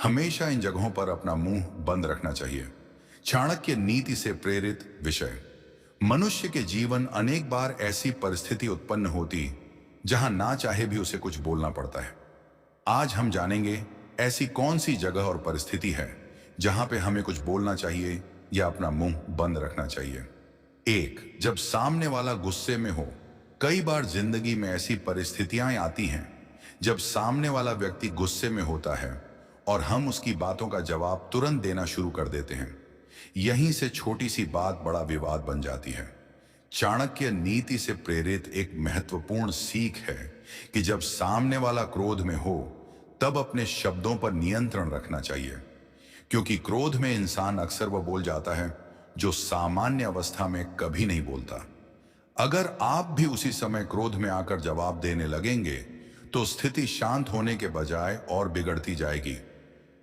हमेशा इन जगहों पर अपना मुंह बंद रखना चाहिए। चाणक्य नीति से प्रेरित विषय। मनुष्य के जीवन अनेक बार ऐसी परिस्थिति उत्पन्न होती जहां ना चाहे भी उसे कुछ बोलना पड़ता है। आज हम जानेंगे ऐसी कौन सी जगह और परिस्थिति है जहां पे हमें कुछ बोलना चाहिए या अपना मुंह बंद रखना चाहिए। एक, जब सामने वाला गुस्से में हो। कई बार जिंदगी में ऐसी परिस्थितियां आती हैं जब सामने वाला व्यक्ति गुस्से में होता है और हम उसकी बातों का जवाब तुरंत देना शुरू कर देते हैं। यहीं से छोटी सी बात बड़ा विवाद बन जाती है। चाणक्य नीति से प्रेरित एक महत्वपूर्ण सीख है कि जब सामने वाला क्रोध में हो तब अपने शब्दों पर नियंत्रण रखना चाहिए, क्योंकि क्रोध में इंसान अक्सर वह बोल जाता है जो सामान्य अवस्था में कभी नहीं बोलता। अगर आप भी उसी समय क्रोध में आकर जवाब देने लगेंगे तो स्थिति शांत होने के बजाय और बिगड़ती जाएगी।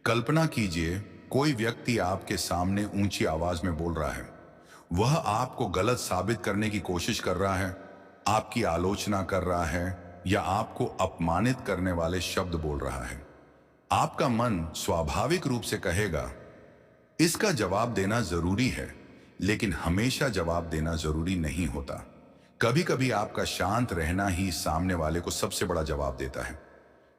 कल्पना कीजिए, कोई व्यक्ति आपके सामने ऊंची आवाज में बोल रहा है। वह आपको गलत साबित करने की कोशिश कर रहा है, आपकी आलोचना कर रहा है या आपको अपमानित करने वाले शब्द बोल रहा है। आपका मन स्वाभाविक रूप से कहेगा इसका जवाब देना जरूरी है, लेकिन हमेशा जवाब देना जरूरी नहीं होता। कभी कभी आपका शांत रहना ही सामने वाले को सबसे बड़ा जवाब देता है,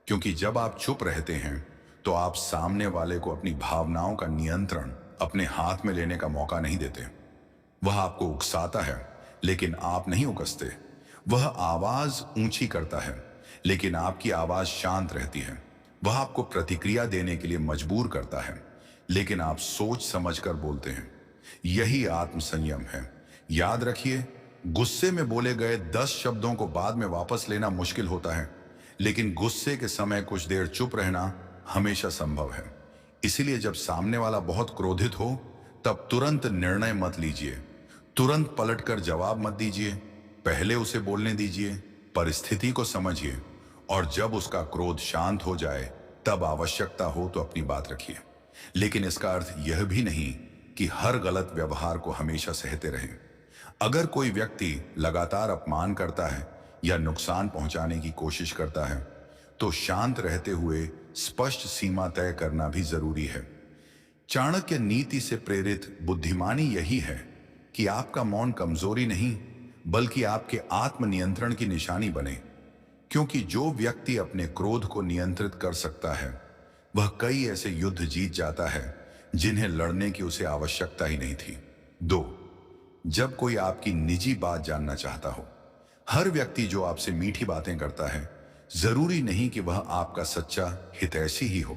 क्योंकि जब आप चुप रहते हैं तो आप सामने वाले को अपनी भावनाओं का नियंत्रण अपने हाथ में लेने का मौका नहीं देते। वह आपको उकसाता है लेकिन आप नहीं उकसते। वह आवाज ऊंची करता है लेकिन आपकी आवाज शांत रहती है। वह आपको प्रतिक्रिया देने के लिए मजबूर करता है लेकिन आप सोच समझकर बोलते हैं। यही आत्मसंयम है। याद रखिए, गुस्से में बोले गए 10 शब्दों को बाद में वापस लेना मुश्किल होता है, लेकिन गुस्से के समय कुछ देर चुप रहना हमेशा संभव है। इसीलिए जब सामने वाला बहुत क्रोधित हो तब तुरंत निर्णय मत लीजिए, तुरंत पलटकर जवाब मत दीजिए। पहले उसे बोलने दीजिए, परिस्थिति को समझिए और जब उसका क्रोध शांत हो जाए तब आवश्यकता हो तो अपनी बात रखिए। लेकिन इसका अर्थ यह भी नहीं कि हर गलत व्यवहार को हमेशा सहते रहें। अगर कोई व्यक्ति लगातार अपमान करता है या नुकसान पहुंचाने की कोशिश करता है तो शांत रहते हुए स्पष्ट सीमा तय करना भी जरूरी है। चाणक्य नीति से प्रेरित बुद्धिमानी यही है कि आपका मौन कमजोरी नहीं बल्कि आपके आत्मनियंत्रण की निशानी बने, क्योंकि जो व्यक्ति अपने क्रोध को नियंत्रित कर सकता है वह कई ऐसे युद्ध जीत जाता है जिन्हें लड़ने की उसे आवश्यकता ही नहीं थी। 2, जब कोई आपकी निजी बात जानना चाहता हो। हर व्यक्ति जो आपसे मीठी बातें करता है जरूरी नहीं कि वह आपका सच्चा हितैषी ही हो।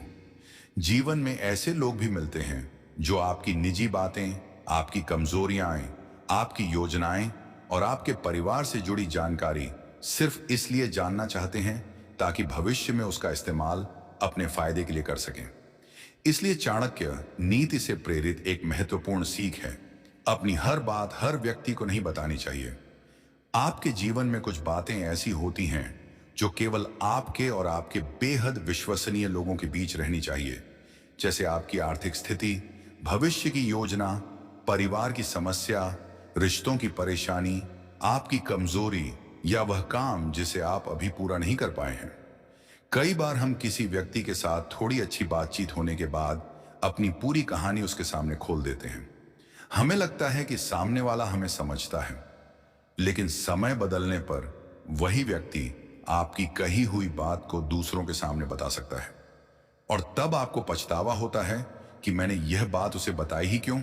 जीवन में ऐसे लोग भी मिलते हैं जो आपकी निजी बातें, आपकी कमजोरियां, आपकी योजनाएं और आपके परिवार से जुड़ी जानकारी सिर्फ इसलिए जानना चाहते हैं ताकि भविष्य में उसका इस्तेमाल अपने फायदे के लिए कर सकें। इसलिए चाणक्य नीति से प्रेरित एक महत्वपूर्ण सीख है, अपनी हर बात हर व्यक्ति को नहीं बतानी चाहिए। आपके जीवन में कुछ बातें ऐसी होती हैं जो केवल आपके और आपके बेहद विश्वसनीय लोगों के बीच रहनी चाहिए, जैसे आपकी आर्थिक स्थिति, भविष्य की योजना, परिवार की समस्या, रिश्तों की परेशानी, आपकी कमजोरी या वह काम जिसे आप अभी पूरा नहीं कर पाए हैं। कई बार हम किसी व्यक्ति के साथ थोड़ी अच्छी बातचीत होने के बाद अपनी पूरी कहानी उसके सामने खोल देते हैं। हमें लगता है कि सामने वाला हमें समझता है, लेकिन समय बदलने पर वही व्यक्ति आपकी कही हुई बात को दूसरों के सामने बता सकता है और तब आपको पछतावा होता है कि मैंने यह बात उसे बताई ही क्यों।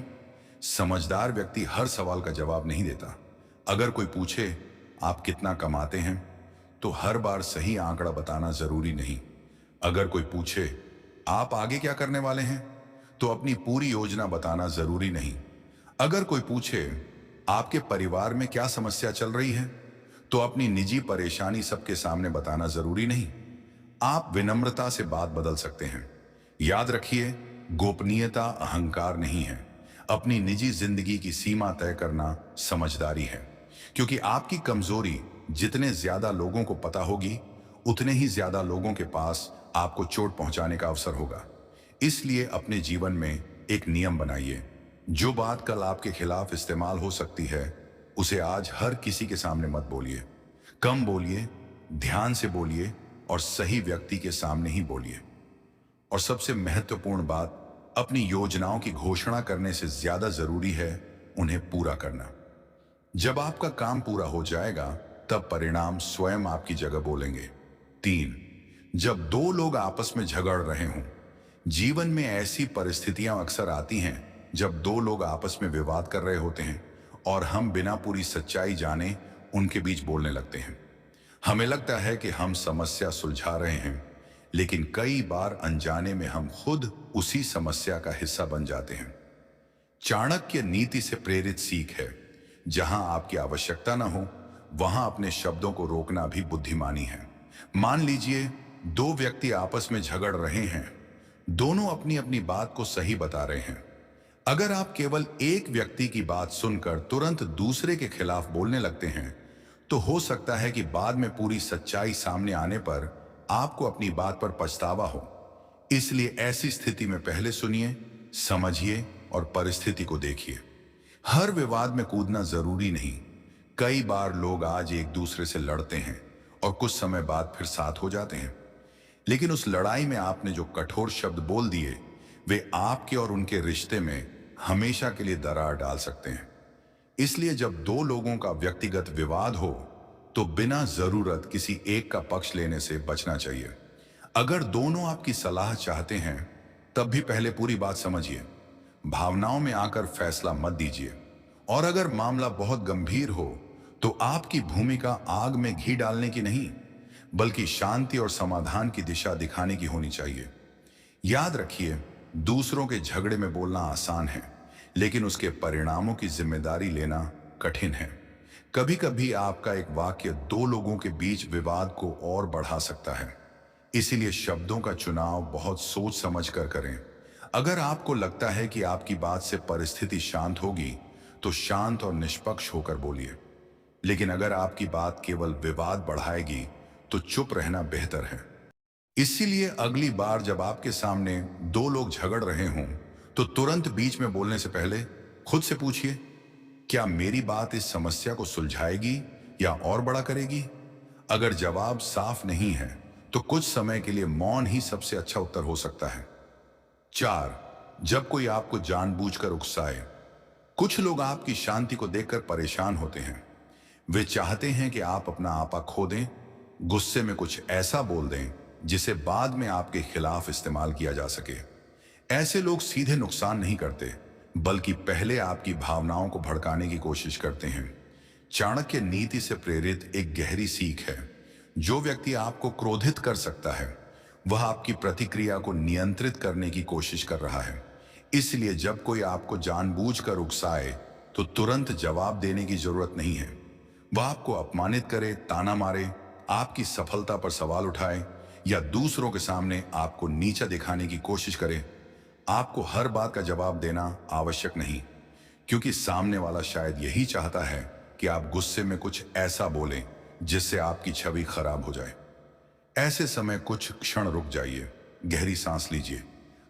समझदार व्यक्ति हर सवाल का जवाब नहीं देता। अगर कोई पूछे आप कितना कमाते हैं तो हर बार सही आंकड़ा बताना जरूरी नहीं। अगर कोई पूछे आप आगे क्या करने वाले हैं तो अपनी पूरी योजना बताना जरूरी नहीं। अगर कोई पूछे आपके परिवार में क्या समस्या चल रही है तो अपनी निजी परेशानी सबके सामने बताना जरूरी नहीं। आप विनम्रता से बात बदल सकते हैं। याद रखिए, गोपनीयता अहंकार नहीं है। अपनी निजी जिंदगी की सीमा तय करना समझदारी है, क्योंकि आपकी कमजोरी जितने ज्यादा लोगों को पता होगी उतने ही ज्यादा लोगों के पास आपको चोट पहुंचाने का अवसर होगा। इसलिए अपने जीवन में एक नियम बनाइए, जो बात कल आपके खिलाफ इस्तेमाल हो सकती है उसे आज हर किसी के सामने मत बोलिए। कम बोलिए, ध्यान से बोलिए और सही व्यक्ति के सामने ही बोलिए। और सबसे महत्वपूर्ण बात, अपनी योजनाओं की घोषणा करने से ज्यादा जरूरी है उन्हें पूरा करना। जब आपका काम पूरा हो जाएगा, तब परिणाम स्वयं आपकी जगह बोलेंगे। 3, जब दो लोग आपस में झगड़ रहे हों। जीवन में ऐसी परिस्थितियां अक्सर आती हैं जब दो लोग आपस में विवाद कर रहे होते हैं और हम बिना पूरी सच्चाई जाने उनके बीच बोलने लगते हैं। हमें लगता है कि हम समस्या सुलझा रहे हैं, लेकिन कई बार अनजाने में हम खुद उसी समस्या का हिस्सा बन जाते हैं। चाणक्य नीति से प्रेरित सीख है, जहां आपकी आवश्यकता न हो वहां अपने शब्दों को रोकना भी बुद्धिमानी है। मान लीजिए दो व्यक्ति आपस में झगड़ रहे हैं, दोनों अपनी अपनी बात को सही बता रहे हैं। अगर आप केवल एक व्यक्ति की बात सुनकर तुरंत दूसरे के खिलाफ बोलने लगते हैं, तो हो सकता है कि बाद में पूरी सच्चाई सामने आने पर आपको अपनी बात पर पछतावा हो। इसलिए ऐसी स्थिति में पहले सुनिए, समझिए और परिस्थिति को देखिए। हर विवाद में कूदना जरूरी नहीं। कई बार लोग आज एक दूसरे से लड़ते हैं और कुछ समय बाद फिर साथ हो जाते हैं, लेकिन उस लड़ाई में आपने जो कठोर शब्द बोल दिए, वे आपके और उनके रिश्ते में हमेशा के लिए दरार डाल सकते हैं। इसलिए जब दो लोगों का व्यक्तिगत विवाद हो, तो बिना जरूरत किसी एक का पक्ष लेने से बचना चाहिए। अगर दोनों आपकी सलाह चाहते हैं, तब भी पहले पूरी बात समझिए। भावनाओं में आकर फैसला मत दीजिए। और अगर मामला बहुत गंभीर हो, तो आपकी भूमिका आग में घी डालने की नहीं, बल्कि शांति और समाधान की दिशा दिखाने की होनी चाहिए। याद रखिए, दूसरों के झगड़े में बोलना आसान है, लेकिन उसके परिणामों की जिम्मेदारी लेना कठिन है। कभी कभी आपका एक वाक्य दो लोगों के बीच विवाद को और बढ़ा सकता है। इसीलिए शब्दों का चुनाव बहुत सोच समझ कर करें। अगर आपको लगता है कि आपकी बात से परिस्थिति शांत होगी, तो शांत और निष्पक्ष होकर बोलिए। लेकिन अगर आपकी बात केवल विवाद बढ़ाएगी, तो चुप रहना बेहतर है। इसीलिए अगली बार जब आपके सामने दो लोग झगड़ रहे हों, तो तुरंत बीच में बोलने से पहले खुद से पूछिए, क्या मेरी बात इस समस्या को सुलझाएगी या और बड़ा करेगी? अगर जवाब साफ नहीं है, तो कुछ समय के लिए मौन ही सबसे अच्छा उत्तर हो सकता है। 4, जब कोई आपको जानबूझकर उकसाए। कुछ लोग आपकी शांति को देखकर परेशान होते हैं। वे चाहते हैं कि आप अपना आपा खो दें, गुस्से में कुछ ऐसा बोल दें जिसे बाद में आपके खिलाफ इस्तेमाल किया जा सके। ऐसे लोग सीधे नुकसान नहीं करते, बल्कि पहले आपकी भावनाओं को भड़काने की कोशिश करते हैं। चाणक्य नीति से प्रेरित एक गहरी सीख है, जो व्यक्ति आपको क्रोधित कर सकता है, वह आपकी प्रतिक्रिया को नियंत्रित करने की कोशिश कर रहा है। इसलिए जब कोई आपको जानबूझकर उकसाए, तो तुरंत जवाब देने की जरूरत नहीं है। वह आपको अपमानित करे, ताना मारे, आपकी सफलता पर सवाल उठाए या दूसरों के सामने आपको नीचा दिखाने की कोशिश करे, आपको हर बात का जवाब देना आवश्यक नहीं, क्योंकि सामने वाला शायद यही चाहता है कि आप गुस्से में कुछ ऐसा बोलें जिससे आपकी छवि खराब हो जाए। ऐसे समय कुछ क्षण रुक जाइए, गहरी सांस लीजिए,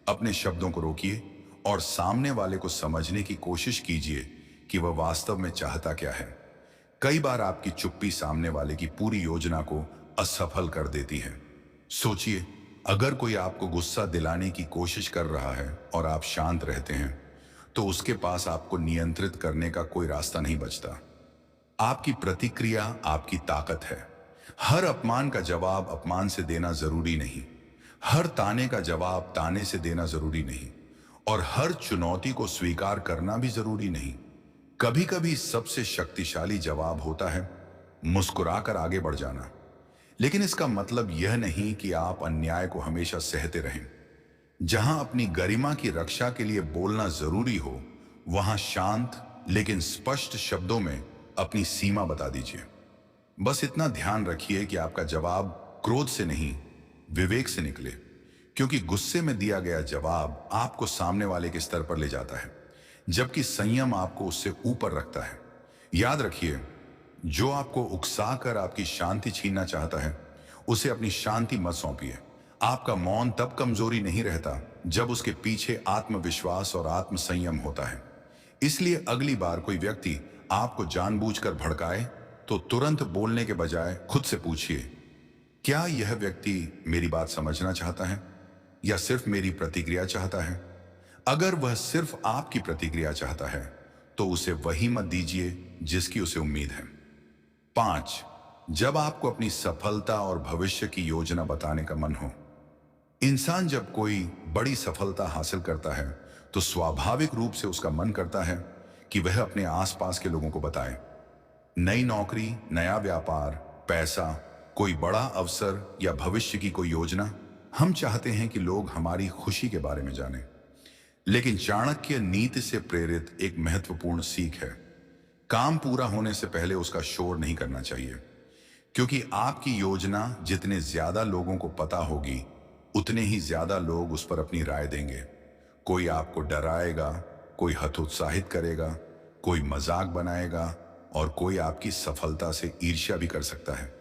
अपने शब्दों को रोकिए और सामने वाले को समझने की कोशिश कीजिए कि वह वास्तव में चाहता क्या है। कई बार आपकी चुप्पी सामने वाले की पूरी योजना को असफल कर देती है। सोचिए, अगर कोई आपको गुस्सा दिलाने की कोशिश कर रहा है और आप शांत रहते हैं, तो उसके पास आपको नियंत्रित करने का कोई रास्ता नहीं बचता। आपकी प्रतिक्रिया आपकी ताकत है। हर अपमान का जवाब अपमान से देना जरूरी नहीं, हर ताने का जवाब ताने से देना जरूरी नहीं, और हर चुनौती को स्वीकार करना भी जरूरी नहीं। कभी कभी सबसे शक्तिशाली जवाब होता है मुस्कुराकर आगे बढ़ जाना। लेकिन इसका मतलब यह नहीं कि आप अन्याय को हमेशा सहते रहें। जहां अपनी गरिमा की रक्षा के लिए बोलना जरूरी हो, वहां शांत लेकिन स्पष्ट शब्दों में अपनी सीमा बता दीजिए। बस इतना ध्यान रखिए कि आपका जवाब क्रोध से नहीं, विवेक से निकले, क्योंकि गुस्से में दिया गया जवाब आपको सामने वाले के स्तर पर ले जाता है, जबकि संयम आपको उससे ऊपर रखता है। याद रखिए, जो आपको उकसाकर आपकी शांति छीनना चाहता है, उसे अपनी शांति मत सौंपिए। आपका मौन तब कमजोरी नहीं रहता जब उसके पीछे आत्मविश्वास और आत्मसंयम होता है। इसलिए अगली बार कोई व्यक्ति आपको जानबूझकर भड़काए, तो तुरंत बोलने के बजाय खुद से पूछिए, क्या यह व्यक्ति मेरी बात समझना चाहता है? या सिर्फ मेरी प्रतिक्रिया चाहता है? अगर वह सिर्फ आपकी प्रतिक्रिया चाहता है तो उसे वही मत दीजिए जिसकी उसे उम्मीद है। 5, जब आपको अपनी सफलता और भविष्य की योजना बताने का मन हो। इंसान जब कोई बड़ी सफलता हासिल करता है तो स्वाभाविक रूप से उसका मन करता है कि वह अपने आसपास के लोगों को बताए। नई नौकरी, नया व्यापार, पैसा, कोई बड़ा अवसर या भविष्य की कोई योजना, हम चाहते हैं कि लोग हमारी खुशी के बारे में जानें। लेकिन चाणक्य नीति से प्रेरित एक महत्वपूर्ण सीख है, काम पूरा होने से पहले उसका शोर नहीं करना चाहिए। क्योंकि आपकी योजना जितने ज्यादा लोगों को पता होगी उतने ही ज्यादा लोग उस पर अपनी राय देंगे। कोई आपको डराएगा, कोई हतोत्साहित करेगा, कोई मजाक बनाएगा और कोई आपकी सफलता से ईर्ष्या भी कर सकता है।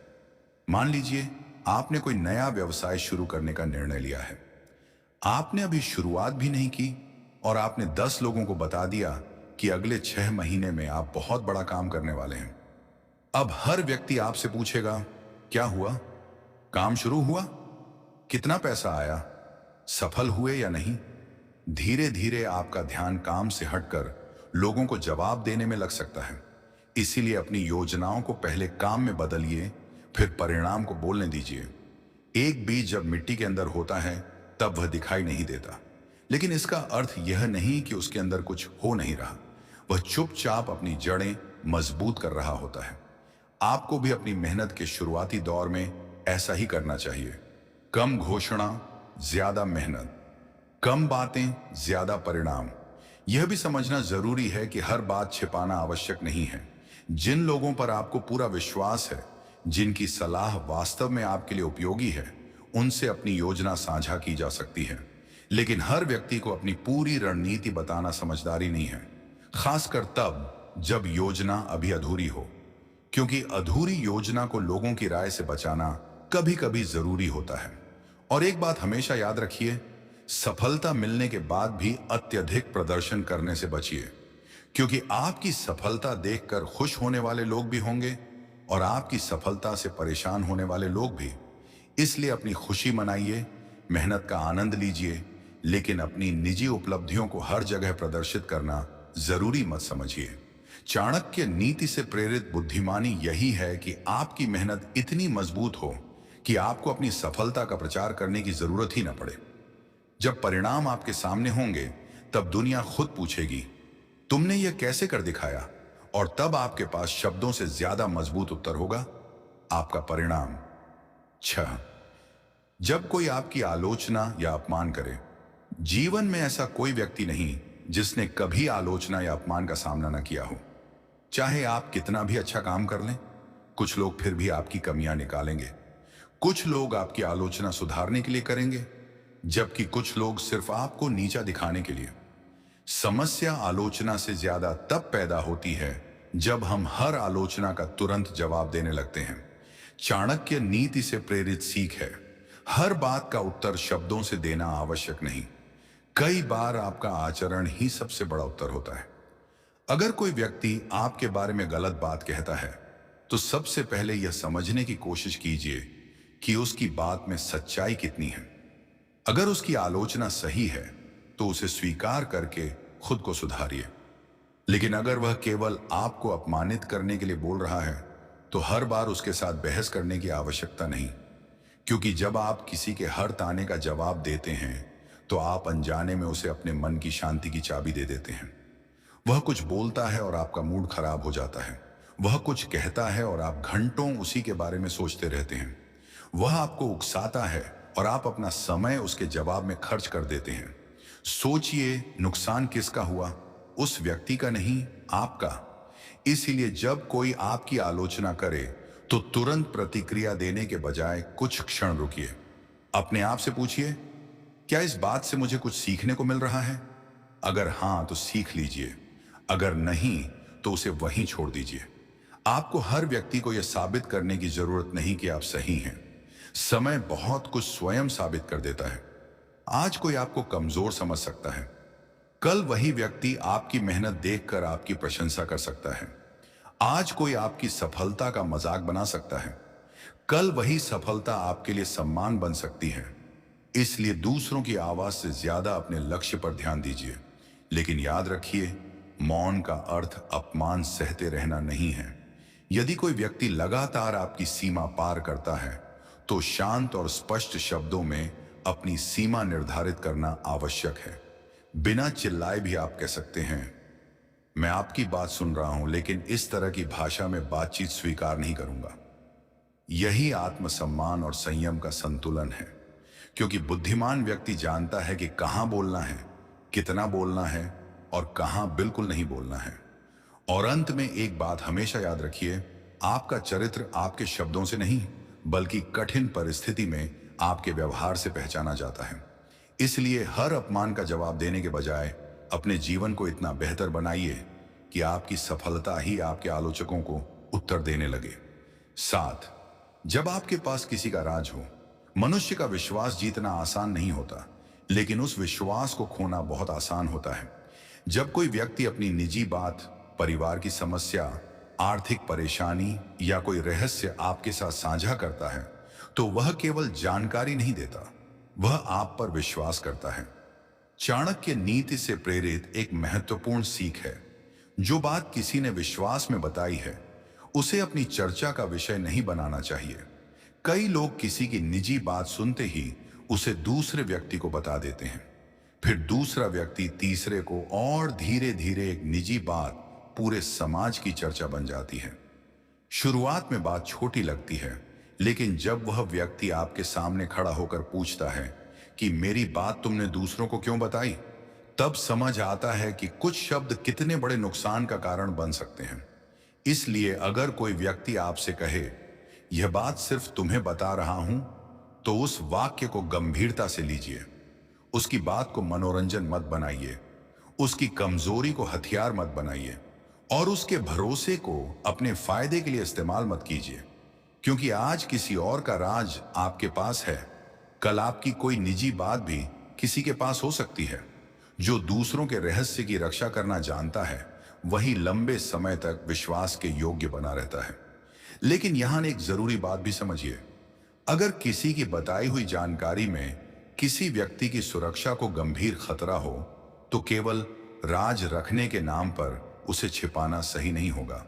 मान लीजिए आपने कोई नया व्यवसाय शुरू करने का निर्णय लिया है। आपने अभी शुरुआत भी नहीं की और आपने 10 लोगों को बता दिया कि अगले 6 महीने में आप बहुत बड़ा काम करने वाले हैं। अब हर व्यक्ति आपसे पूछेगा, क्या हुआ? काम शुरू हुआ? कितना पैसा आया? सफल हुए या नहीं? धीरे धीरे आपका ध्यान काम से हटकर लोगों को जवाब देने में लग सकता है। इसीलिए अपनी योजनाओं को पहले काम में बदलिए, फिर परिणाम को बोलने दीजिए। एक बीज जब मिट्टी के अंदर होता है तब वह दिखाई नहीं देता, लेकिन इसका अर्थ यह नहीं कि उसके अंदर कुछ हो नहीं रहा। वह चुपचाप अपनी जड़ें मजबूत कर रहा होता है। आपको भी अपनी मेहनत के शुरुआती दौर में ऐसा ही करना चाहिए। कम घोषणा, ज्यादा मेहनत, कम बातें, ज्यादा परिणाम। यह भी समझना जरूरी है कि हर बात छिपाना आवश्यक नहीं है। जिन लोगों पर आपको पूरा विश्वास है, जिनकी सलाह वास्तव में आपके लिए उपयोगी है, उनसे अपनी योजना साझा की जा सकती है। लेकिन हर व्यक्ति को अपनी पूरी रणनीति बताना समझदारी नहीं है, खासकर तब जब योजना अभी अधूरी हो। क्योंकि अधूरी योजना को लोगों की राय से बचाना कभी कभी जरूरी होता है। और एक बात हमेशा याद रखिए, सफलता मिलने के बाद भी अत्यधिक प्रदर्शन करने से बचिए। क्योंकि आपकी सफलता देखकर खुश होने वाले लोग भी होंगे और आपकी सफलता से परेशान होने वाले लोग भी। इसलिए अपनी खुशी मनाइए, मेहनत का आनंद लीजिए, लेकिन अपनी निजी उपलब्धियों को हर जगह प्रदर्शित करना जरूरी मत समझिए। चाणक्य नीति से प्रेरित बुद्धिमानी यही है कि आपकी मेहनत इतनी मजबूत हो कि आपको अपनी सफलता का प्रचार करने की जरूरत ही न पड़े। जब परिणाम आपके सामने होंगे तब दुनिया खुद पूछेगी, तुमने यह कैसे कर दिखाया? और तब आपके पास शब्दों से ज्यादा मजबूत उत्तर होगा, आपका परिणाम। 6, जब कोई आपकी आलोचना या अपमान करे। जीवन में ऐसा कोई व्यक्ति नहीं जिसने कभी आलोचना या अपमान का सामना न किया हो। चाहे आप कितना भी अच्छा काम कर लें, कुछ लोग फिर भी आपकी कमियां निकालेंगे। कुछ लोग आपकी आलोचना सुधारने के लिए करेंगे, जबकि कुछ लोग सिर्फ आपको नीचा दिखाने के लिए। समस्या आलोचना से ज्यादा तब पैदा होती है जब हम हर आलोचना का तुरंत जवाब देने लगते हैं। चाणक्य नीति से प्रेरित सीख है, हर बात का उत्तर शब्दों से देना आवश्यक नहीं। कई बार आपका आचरण ही सबसे बड़ा उत्तर होता है। अगर कोई व्यक्ति आपके बारे में गलत बात कहता है तो सबसे पहले यह समझने की कोशिश कीजिए कि उसकी बात में सच्चाई कितनी है। अगर उसकी आलोचना सही है तो उसे स्वीकार करके खुद को सुधारिए। लेकिन अगर वह केवल आपको अपमानित करने के लिए बोल रहा है तो हर बार उसके साथ बहस करने की आवश्यकता नहीं। क्योंकि जब आप किसी के हर ताने का जवाब देते हैं तो आप अनजाने में उसे अपने मन की शांति की चाबी दे देते हैं। वह कुछ बोलता है और आपका मूड खराब हो जाता है। वह कुछ कहता है और आप घंटों उसी के बारे में सोचते रहते हैं। वह आपको उकसाता है और आप अपना समय उसके जवाब में खर्च कर देते हैं। सोचिए, नुकसान किसका हुआ? उस व्यक्ति का नहीं, आपका। इसीलिए जब कोई आपकी आलोचना करे तो तुरंत प्रतिक्रिया देने के बजाय कुछ क्षण रुकिए। अपने आप से पूछिए, क्या इस बात से मुझे कुछ सीखने को मिल रहा है? अगर हां तो सीख लीजिए, अगर नहीं तो उसे वहीं छोड़ दीजिए। आपको हर व्यक्ति को यह साबित करने की जरूरत नहीं कि आप सही हैं। समय बहुत कुछ स्वयं साबित कर देता है। आज कोई आपको कमजोर समझ सकता है, कल वही व्यक्ति आपकी मेहनत देखकर आपकी प्रशंसा कर सकता है। आज कोई आपकी सफलता का मजाक बना सकता है, कल वही सफलता आपके लिए सम्मान बन सकती है। इसलिए दूसरों की आवाज से ज्यादा अपने लक्ष्य पर ध्यान दीजिए। लेकिन याद रखिए, मौन का अर्थ अपमान सहते रहना नहीं है। यदि कोई व्यक्ति लगातार आपकी सीमा पार करता है, तो शांत और स्पष्ट शब्दों में अपनी सीमा निर्धारित करना आवश्यक है। बिना चिल्लाए भी आप कह सकते हैं, मैं आपकी बात सुन रहा हूं, लेकिन इस तरह की भाषा में बातचीत स्वीकार नहीं करूंगा। यही आत्मसम्मान और संयम का संतुलन है, क्योंकि बुद्धिमान व्यक्ति जानता है कि कहां बोलना है, कितना बोलना है और कहां बिल्कुल नहीं बोलना है। और अंत में एक बात हमेशा याद रखिए, आपका चरित्र आपके शब्दों से नहीं, बल्कि कठिन परिस्थिति में आपके व्यवहार से पहचाना जाता है। इसलिए हर अपमान का जवाब देने के बजाय अपने जीवन को इतना बेहतर बनाइए कि आपकी सफलता ही आपके आलोचकों को उत्तर देने लगे। 7, जब आपके पास किसी का राज हो, मनुष्य का विश्वास जीतना आसान नहीं होता, लेकिन उस विश्वास को खोना बहुत आसान होता है। जब कोई व्यक्ति अपनी निजी बात, परिवार की समस्या, आर्थिक परेशानी या कोई रहस्य आपके साथ साझा करता है, तो वह केवल जानकारी नहीं देता, वह आप पर विश्वास करता है। चाणक्य नीति से प्रेरित एक महत्वपूर्ण सीख है, जो बात किसी ने विश्वास में बताई है, उसे अपनी चर्चा का विषय नहीं बनाना चाहिए। कई लोग किसी की निजी बात सुनते ही उसे दूसरे व्यक्ति को बता देते हैं, फिर दूसरा व्यक्ति तीसरे को, और धीरे धीरे एक निजी बात पूरे समाज की चर्चा बन जाती है। शुरुआत में बात छोटी लगती है, लेकिन जब वह व्यक्ति आपके सामने खड़ा होकर पूछता है कि मेरी बात तुमने दूसरों को क्यों बताई, तब समझ आता है कि कुछ शब्द कितने बड़े नुकसान का कारण बन सकते हैं। इसलिए अगर कोई व्यक्ति आपसे कहे, यह बात सिर्फ तुम्हें बता रहा हूं, तो उस वाक्य को गंभीरता से लीजिए। उसकी बात को मनोरंजन मत बनाइए, उसकी कमजोरी को हथियार मत बनाइए, और उसके भरोसे को अपने फायदे के लिए इस्तेमाल मत कीजिए। क्योंकि आज किसी और का राज आपके पास है, कल आपकी कोई निजी बात भी किसी के पास हो सकती है। जो दूसरों के रहस्य की रक्षा करना जानता है, वही लंबे समय तक विश्वास के योग्य बना रहता है। लेकिन यहां एक जरूरी बात भी समझिए, अगर किसी की बताई हुई जानकारी में किसी व्यक्ति की सुरक्षा को गंभीर खतरा हो, तो केवल राज रखने के नाम पर उसे छिपाना सही नहीं होगा।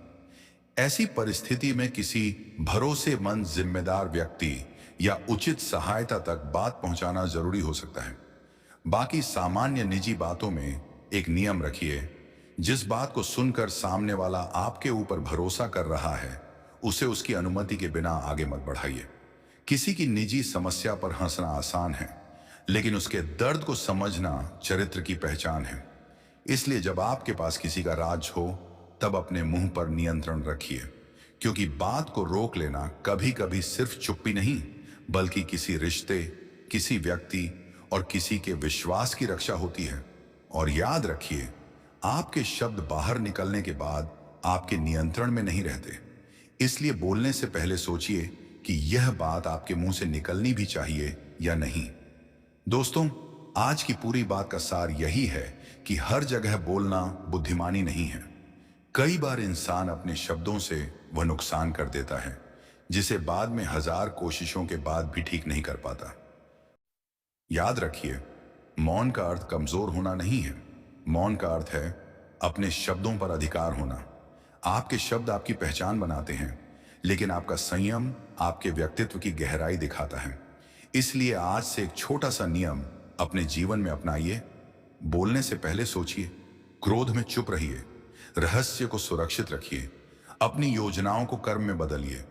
ऐसी परिस्थिति में किसी भरोसेमंद जिम्मेदार व्यक्ति या उचित सहायता तक बात पहुंचाना जरूरी हो सकता है। बाकी सामान्य निजी बातों में एक नियम रखिए, जिस बात को सुनकर सामने वाला आपके ऊपर भरोसा कर रहा है, उसे उसकी अनुमति के बिना आगे मत बढ़ाइए। किसी की निजी समस्या पर हंसना आसान है, लेकिन उसके दर्द को समझना चरित्र की पहचान है। इसलिए जब आपके पास किसी का राज हो, तब अपने मुंह पर नियंत्रण रखिए, क्योंकि बात को रोक लेना कभी कभी सिर्फ चुप्पी नहीं, बल्कि किसी रिश्ते, किसी व्यक्ति और किसी के विश्वास की रक्षा होती है। और याद रखिए, आपके शब्द बाहर निकलने के बाद आपके नियंत्रण में नहीं रहते। इसलिए बोलने से पहले सोचिए कि यह बात आपके मुंह से निकलनी भी चाहिए या नहीं। दोस्तों, आज की पूरी बात का सार यही है कि हर जगह बोलना बुद्धिमानी नहीं है। कई बार इंसान अपने शब्दों से वह नुकसान कर देता है, जिसे बाद में 1000 कोशिशों के बाद भी ठीक नहीं कर पाता। याद रखिए, मौन का अर्थ कमजोर होना नहीं है। मौन का अर्थ है अपने शब्दों पर अधिकार होना। आपके शब्द आपकी पहचान बनाते हैं, लेकिन आपका संयम आपके व्यक्तित्व की गहराई दिखाता है। इसलिए आज से एक छोटा सा नियम अपने जीवन में अपनाइए। बोलने से पहले सोचिए, क्रोध में चुप रहिए, रहस्य को सुरक्षित रखिए, अपनी योजनाओं को कर्म में बदलिए,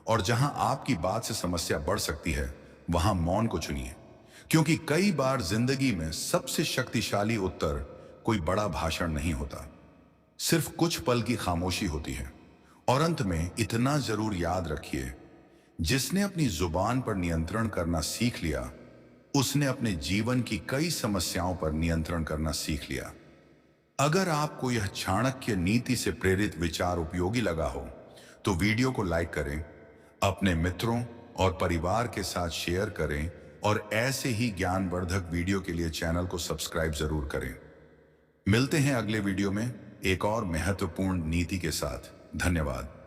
और जहां आपकी बात से समस्या बढ़ सकती है, वहां मौन को चुनिए। क्योंकि कई बार जिंदगी में सबसे शक्तिशाली उत्तर कोई बड़ा भाषण नहीं होता, सिर्फ कुछ पल की खामोशी होती है। और अंत में इतना जरूर याद रखिए, जिसने अपनी जुबान पर नियंत्रण करना सीख लिया, उसने अपने जीवन की कई समस्याओं पर नियंत्रण करना सीख लिया। अगर आपको यह चाणक्य नीति से प्रेरित विचार उपयोगी लगा हो, तो वीडियो को लाइक करें, अपने मित्रों और परिवार के साथ शेयर करें, और ऐसे ही ज्ञानवर्धक वीडियो के लिए चैनल को सब्सक्राइब जरूर करें। मिलते हैं अगले वीडियो में एक और महत्वपूर्ण नीति के साथ। धन्यवाद।